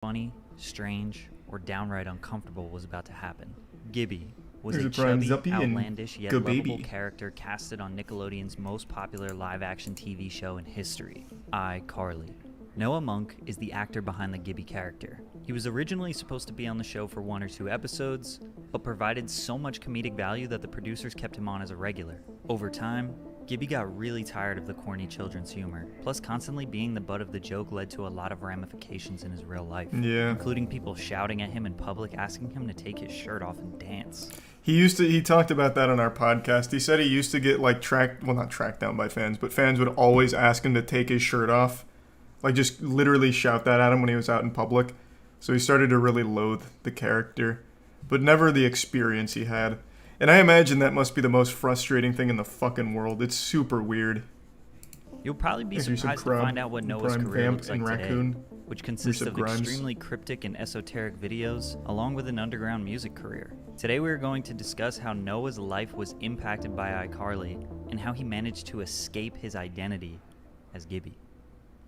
funny, strange, or downright uncomfortable was about to happen. Gibby was There's a a prime chubby, Zuppy and outlandish, yet Go lovable Baby. character casted on Nickelodeon's most popular live-action TV show in history, iCarly. Noah Monk is the actor behind the Gibby character. He was originally supposed to be on the show for 1 or 2 episodes, but provided so much comedic value that the producers kept him on as a regular. Over time, Gibby got really tired of the corny children's humor, plus constantly being the butt of the joke led to a lot of ramifications in his real life, Yeah. including people shouting at him in public asking him to take his shirt off and dance. He talked about that on our podcast. He said he used to get not tracked down by fans, but fans would always ask him to take his shirt off. Like just literally shout that at him when he was out in public. So he started to really loathe the character, but never the experience he had. And I imagine that must be the most frustrating thing in the fucking world. It's super weird. You'll probably be Thanks, Yusuf surprised to Crumb, find out what Noah's Prime career Vamp, looks like and today, Raccoon, which consists Yusuf of Grimes. extremely cryptic and esoteric videos, along with an underground music career. Today we are going to discuss how Noah's life was impacted by iCarly, and how he managed to escape his identity as Gibby.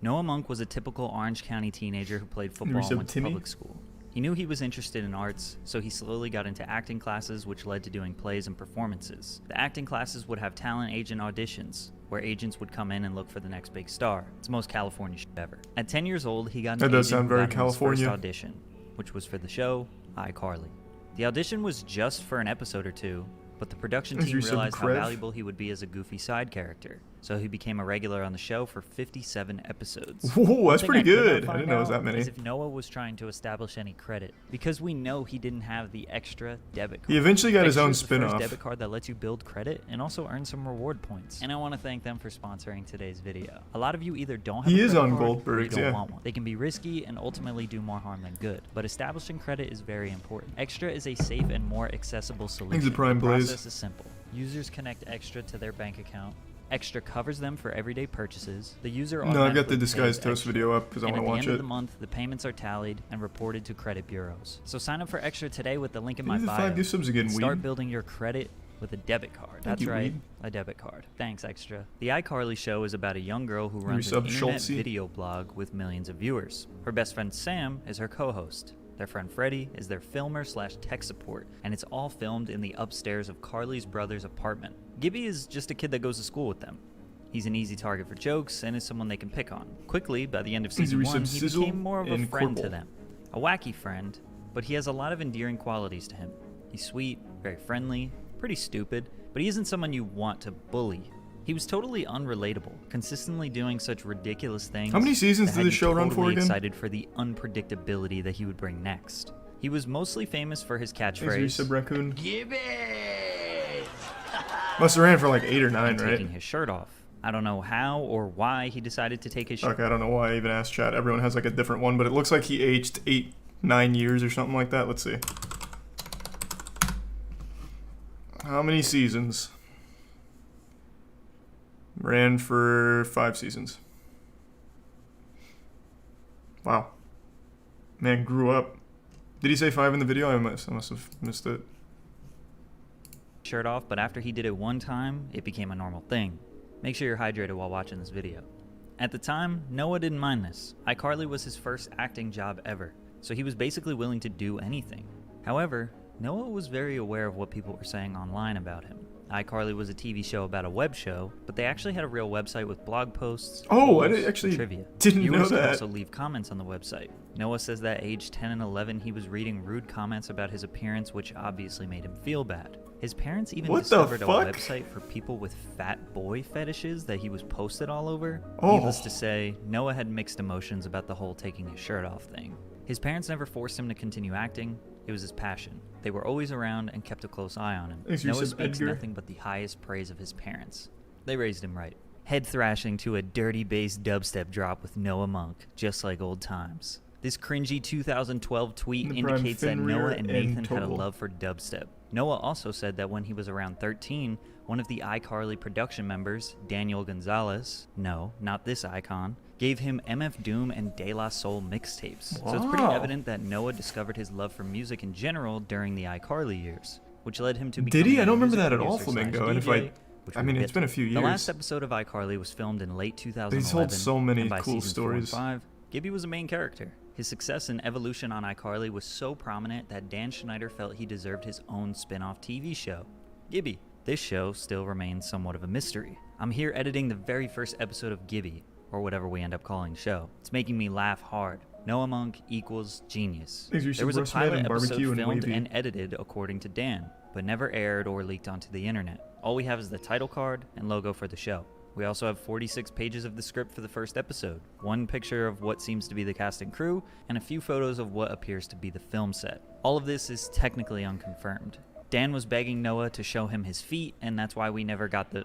Noah Monk was a typical Orange County teenager who played football and went to Timmy? public school. He knew he was interested in arts, so he slowly got into acting classes, which led to doing plays and performances. The acting classes would have talent agent auditions, where agents would come in and look for the next big star. It's the most California shit ever. At 10 years old, he got an That does agent sound who very got him his California. first audition, which was for the show iCarly. The audition was just for an episode or 2, but the production As team you said, realized how Krev. valuable he would be as a goofy side character, so he became a regular on the show for 57 episodes. Whoa, One that's thing pretty I could not good. I find didn't know it was out that many. is if Noah was trying to establish any credit, because we know he didn't have the extra debit card. He eventually got his Extra own is the first spin-off. debit card that lets you build credit and also earn some reward points. And I want to thank them for sponsoring today's video. A lot of you either don't have He a is credit on card or you Goldberg's, don't yeah. want one. They can be risky and ultimately do more harm than good, but establishing credit is very important. Extra is a safe and more accessible solution. the Prime The Blaze. process is simple. Users connect Extra to their bank account. Extra covers them for everyday purchases. The user No, I've got automatically the Disguised pays Toast Extra. video up because I And want at to the watch end of it. the month, the payments are tallied and reported to credit bureaus. So sign up for Extra today with the link in my Give me the bio. 5 gift subs again, and start weed. building your credit with a debit card. Thank That's you, right, weed. a debit card. Thanks, Extra. The iCarly show is about a young girl who runs sub, an internet Schultzy. video blog with millions of viewers. Her best friend Sam is her co-host. Their friend Freddie is their filmer / tech support, and it's all filmed in the upstairs of Carly's brother's apartment. Gibby is just a kid that goes to school with them. He's an easy target for jokes and is someone they can pick on. Quickly, by the end of season 1, he Sizzle became more of a and friend to Quibble. them. A wacky friend, but he has a lot of endearing qualities to him. He's sweet, very friendly, pretty stupid, but he isn't someone you want to bully. He was totally unrelatable, consistently doing such ridiculous things. How many seasons that did had the you show run for totally again? excited for the unpredictability that he would bring next. He was mostly famous for his Thanks, catchphrase, Yusuf Raccoon. Gibbys! Must have ran for like 8 or 9, and right? taking his shirt off. I don't know how or why he decided to take his shirt. Okay, I don't know why I even asked chat. Everyone has like a different one, but it looks like he aged 8, 9 years or something like that. Let's see. How many seasons? Ran for 5 seasons. Wow. Man, grew up. Did he say 5 in the video? I must have missed it. Shirt off, but after he did it one time, it became a normal thing. Make sure you're hydrated while watching this video. At the time, Noah didn't mind this. iCarly was his first acting job ever, so he was basically willing to do anything. However, Noah was very aware of what people were saying online about him. iCarly was a TV show about a web show, but they actually had a real website with blog posts, Oh, I polls, did- actually and trivia. didn't Viewers know could that. also leave comments on the website. Noah says that at age 10 and 11, he was reading rude comments about his appearance, which obviously made him feel bad. His parents even What the discovered a fuck? website for people with fat boy fetishes that he was posted all over. Oh. Needless to say, Noah had mixed emotions about the whole taking his shirt off thing. His parents never forced him to continue acting. It was his passion. They were always around and kept a close eye on him. Thanks, Noah Yusuf speaks Edgar. nothing but the highest praise of his parents. They raised him right. Head thrashing to a dirty bass dubstep drop with Noah Monk, just like old times. This cringy 2012 tweet The prime indicates that Fenrir Noah and and Nathan had a Total. love for dubstep. Noah also said that when he was around 13, one of the iCarly production members, Daniel Gonzalez, no, not this icon, gave him MF Doom and De La Soul mixtapes. So it's pretty Wow. evident that Noah discovered his love for music in general during the iCarly years, which led him to Did becoming he? I a don't remember music that at all, producer Flamingo, slash and if DJ, which I we'll mean, get it's been a to. few The years. last episode of iCarly was filmed in late 2011. told so many and by cool season 4 and stories. 5, Gibby was a main character. His success and evolution on iCarly was so prominent that Dan Schneider felt he deserved his own spin-off TV show, Gibby. This show still remains somewhat of a mystery. I'm here editing the very first episode of Gibby, or whatever we end up calling the show. It's making me laugh hard. Noah Monk equals genius. There was a pilot episode filmed and edited according to Dan, but never aired or leaked onto the internet. All we have is the title card and logo for the show. We also have 46 pages of the script for the first episode, one picture of what seems to be the cast and crew, and a few photos of what appears to be the film set. All of this is technically unconfirmed. Dan was begging Noah to show him his feet, and that's why we never got the...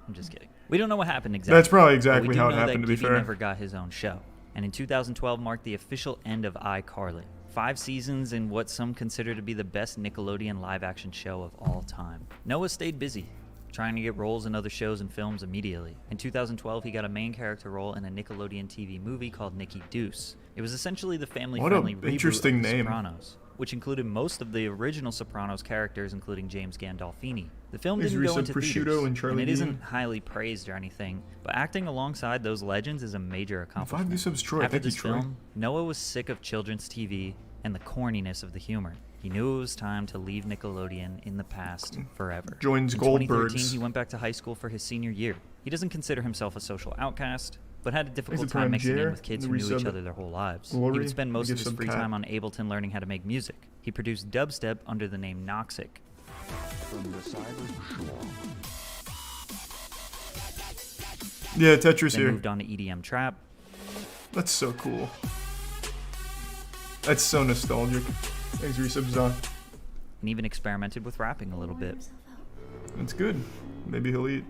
I'm just kidding. We don't know what happened exactly. That's probably exactly how it happened, to be fair. Gibby never got his own show. And in 2012 marked the official end of iCarly. 5 seasons in what some consider to be the best Nickelodeon live-action show of all time. Noah stayed busy, trying to get roles in other shows and films immediately. In 2012, he got a main character role in a Nickelodeon TV movie called Nicky Deuce. It was essentially the family-friendly reboot of The Sopranos, which included most of the original Sopranos characters, including James Gandolfini. The film didn't go into theaters, and it isn't highly praised or anything, but acting alongside those legends is a major accomplishment. After this film, Noah was sick of children's TV and the corniness of the humor. He knew it was time to leave Nickelodeon in the past forever. Joins in Goldbergs. 2013, he went back to high school for his senior year. He doesn't consider himself a social outcast, but had a difficult time mixing in with kids who knew each other their whole lives. He would spend most of his free time on Ableton learning how to make music. He produced dubstep under the name Noxic. Yeah, Tetris then here. Moved on to EDM trap. That's so cool. That's so nostalgic. Thanks, resubs on. And even experimented with rapping a little bit. That's good. Maybe he'll eat.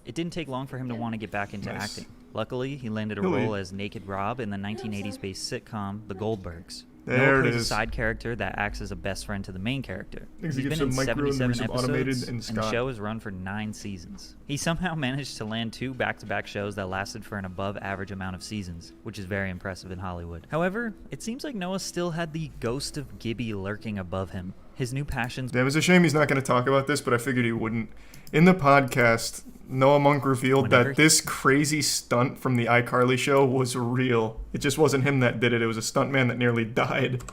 It didn't take long for him to want to get back into acting. Luckily, he landed a role as Naked Rob in the 1980s-based sitcom The Goldbergs. Noah plays a side character that acts as a best friend to the main character. He's been in 77 episodes, and the show has run for 9 seasons. He somehow managed to land 2 back-to-back shows that lasted for an above-average amount of seasons, which is very impressive in Hollywood. However, it seems like Noah still had the ghost of Gibby lurking above him. His new passions... Damn, it's a shame he's not going to talk about this, but I figured he wouldn't. In the podcast, Noah Monk revealed that this crazy stunt from the iCarly show was real. It just wasn't him that did it. It was a stuntman that nearly died.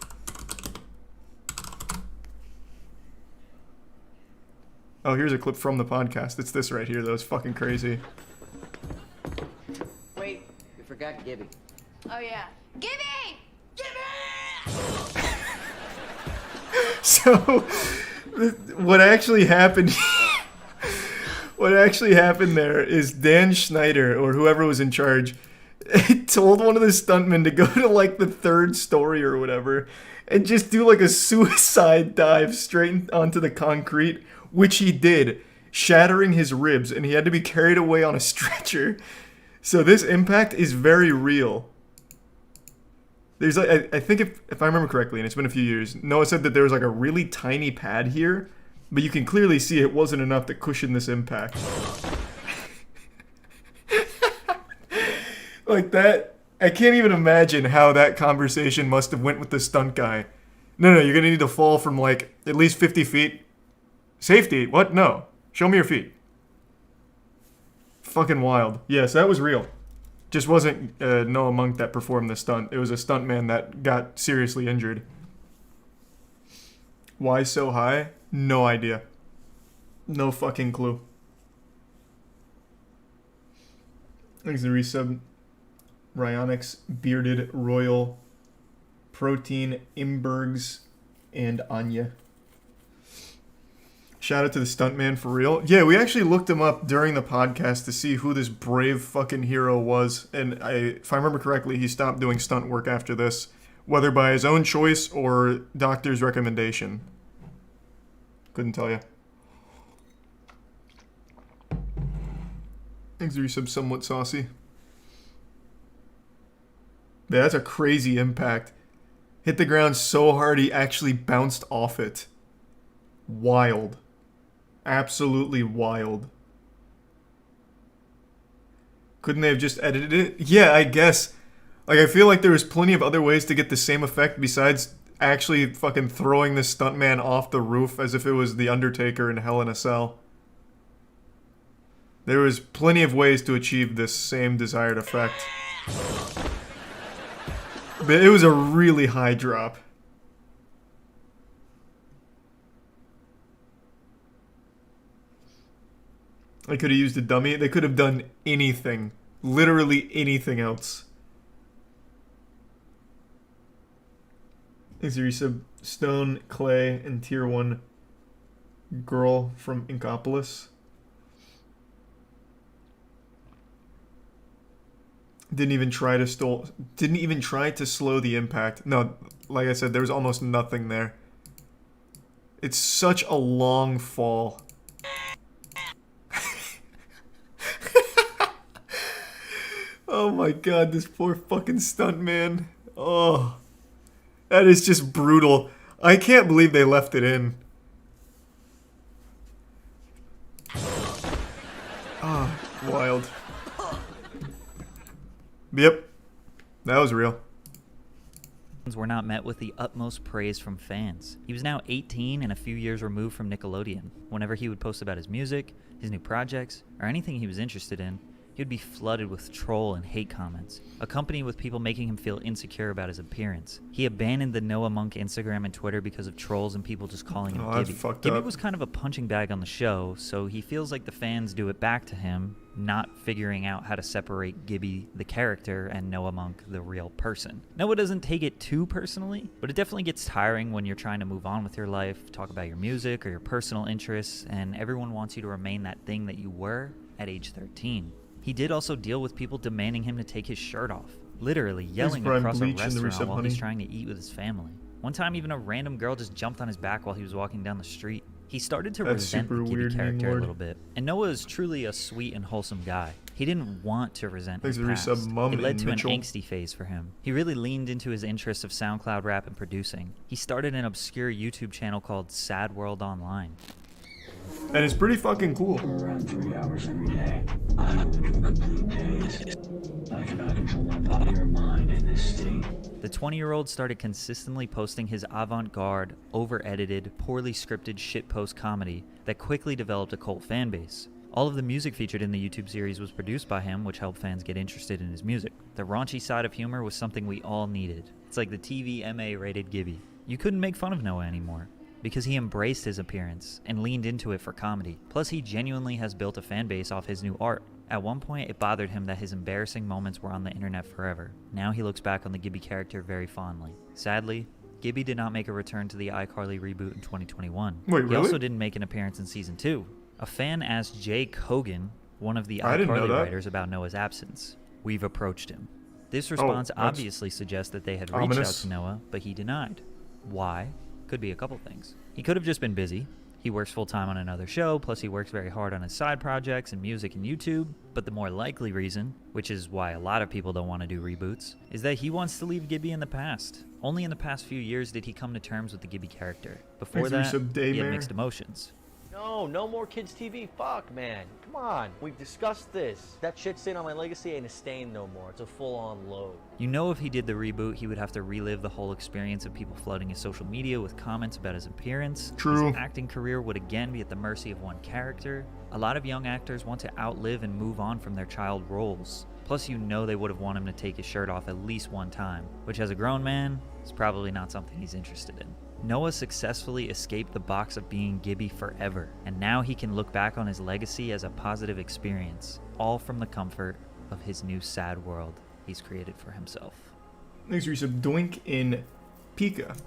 Oh, here's a clip from the podcast. It's this right here, though. It's fucking crazy. Wait, you forgot Gibby. Oh, yeah. Gibby! Gibby! So, what actually happened... What actually happened there is Dan Schneider, or whoever was in charge, told one of the stuntmen to go to like the 3rd story or whatever and just do like a suicide dive straight onto the concrete, which he did, shattering his ribs, and he had to be carried away on a stretcher. So this impact is very real. There's like, I think if I remember correctly, and it's been a few years, Noah said that there was like a really tiny pad here, but you can clearly see it wasn't enough to cushion this impact. Like that, I can't even imagine how that conversation must have went with the stunt guy. No, you're gonna need to fall from like at least 50 feet. Safety? What? No. Show me your feet. Fucking wild. Yes, that was real. Just wasn't Noah Monk that performed the stunt. It was a stuntman that got seriously injured. Why so high? No idea. No fucking clue. Thanks to resub. Ryonix, Bearded, Royal, Protein, Imbergs, and Anya. Shout out to the stuntman for real. Yeah, we actually looked him up during the podcast to see who this brave fucking hero was. And if I remember correctly, he stopped doing stunt work after this, whether by his own choice or doctor's recommendation. Couldn't tell you. Thanks to resub, somewhat saucy. Yeah, that's a crazy impact. Hit the ground so hard he actually bounced off it. Wild. Absolutely wild. Couldn't they have just edited it? Yeah, I guess. Like, I feel like there was plenty of other ways to get the same effect besides actually fucking throwing this stuntman off the roof as if it was The Undertaker in Hell in a Cell. There was plenty of ways to achieve this same desired effect. But it was a really high drop. They could have used a dummy. They could have done anything. Literally anything else. Thanks, Resub. Stone, Clay, and Tier 1 girl from Inkopolis. Didn't even try to slow the impact. No, like I said, there was almost nothing there. It's such a long fall. Oh my god, this poor fucking stunt man. Oh, that is just brutal. I can't believe they left it in. Ah, wild. Yep, that was real. Were not met with the utmost praise from fans. He was now 18 and a few years removed from Nickelodeon. Whenever he would post about his music, his new projects, or anything he was interested in, he would be flooded with troll and hate comments, accompanied with people making him feel insecure about his appearance. He abandoned the Noah Monk Instagram and Twitter because of trolls and people just calling him that's Gibby. fucked Gibby up. was kind of a punching bag on the show, so he feels like the fans do it back to him, not figuring out how to separate Gibby, the character, and Noah Monk, the real person. Noah doesn't take it too personally, but it definitely gets tiring when you're trying to move on with your life, talk about your music or your personal interests, and everyone wants you to remain that thing that you were at age 13. He did also deal with people demanding him to take his shirt off, literally yelling across a restaurant while he's trying to eat with his family. One time, even a random girl just jumped on his back while he was walking down the street. He started to resent the Gibby character a little bit. And Noah is truly a sweet and wholesome guy. He didn't want to resent his past. It led to an angsty phase for him. He really leaned into his interest of SoundCloud rap and producing. He started an obscure YouTube channel called Sad World Online. And it's pretty fucking cool. Around 3 hours every day. I have a complete daze. I cannot control my body or mind in this state. The 20-year-old started consistently posting his avant-garde, over-edited, poorly scripted shitpost comedy that quickly developed a cult fan base. All of the music featured in the YouTube series was produced by him, which helped fans get interested in his music. The raunchy side of humor was something we all needed. It's like the TV MA-rated Gibby. You couldn't make fun of Noah anymore, because he embraced his appearance and leaned into it for comedy. Plus, he genuinely has built a fan base off his new art. At one point, it bothered him that his embarrassing moments were on the internet forever. Now he looks back on the Gibby character very fondly. Sadly, Gibby did not make a return to the iCarly reboot in 2021. Wait, really? He also didn't make an appearance in Season 2. A fan asked Jay Kogan, one of the I didn't know iCarly that. writers, about Noah's absence. We've approached him. This response that's obviously suggests that they had reached out ominous. to Noah, but he denied. Why? Could be a couple things. He could have just been busy. He works full-time on another show, plus he works very hard on his side projects and music and YouTube. But the more likely reason, which is why a lot of people don't want to do reboots, is that he wants to leave Gibby in the past. Only in the past few years did he come to terms with the Gibby character. Before Thanks for that, your sub, he had Daymare. mixed emotions. No more kids TV. Fuck, man. Come on. We've discussed this. That shit stain on my legacy ain't a stain no more. It's a full-on load. You know, if he did the reboot, he would have to relive the whole experience of people flooding his social media with comments about his appearance. True. His acting career would again be at the mercy of one character. A lot of young actors want to outlive and move on from their child roles. Plus, you know they would have wanted him to take his shirt off at least one time, which as a grown man, is probably not something he's interested in. Noah successfully escaped the box of being Gibby forever, and now he can look back on his legacy as a positive experience, all from the comfort of his new sad world he's created for himself. Thanks, Resub. Doink in Pika.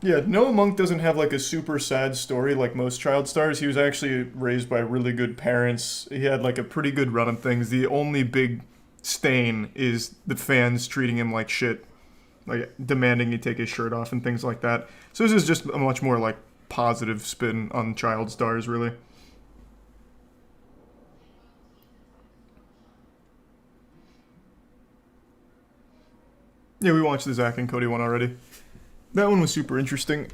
Yeah, Noah Monk doesn't have like a super sad story like most child stars. He was actually raised by really good parents. He had like a pretty good run of things. The only big stain is the fans treating him like shit, like demanding he take his shirt off and things like that. So this is just a much more like positive spin on child stars, really. Yeah, we watched the Zach and Cody one already. That one was super interesting.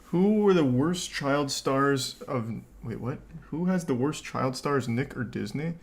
Who were the worst child stars of... Wait, what? Who has the worst child stars, Nick or Disney?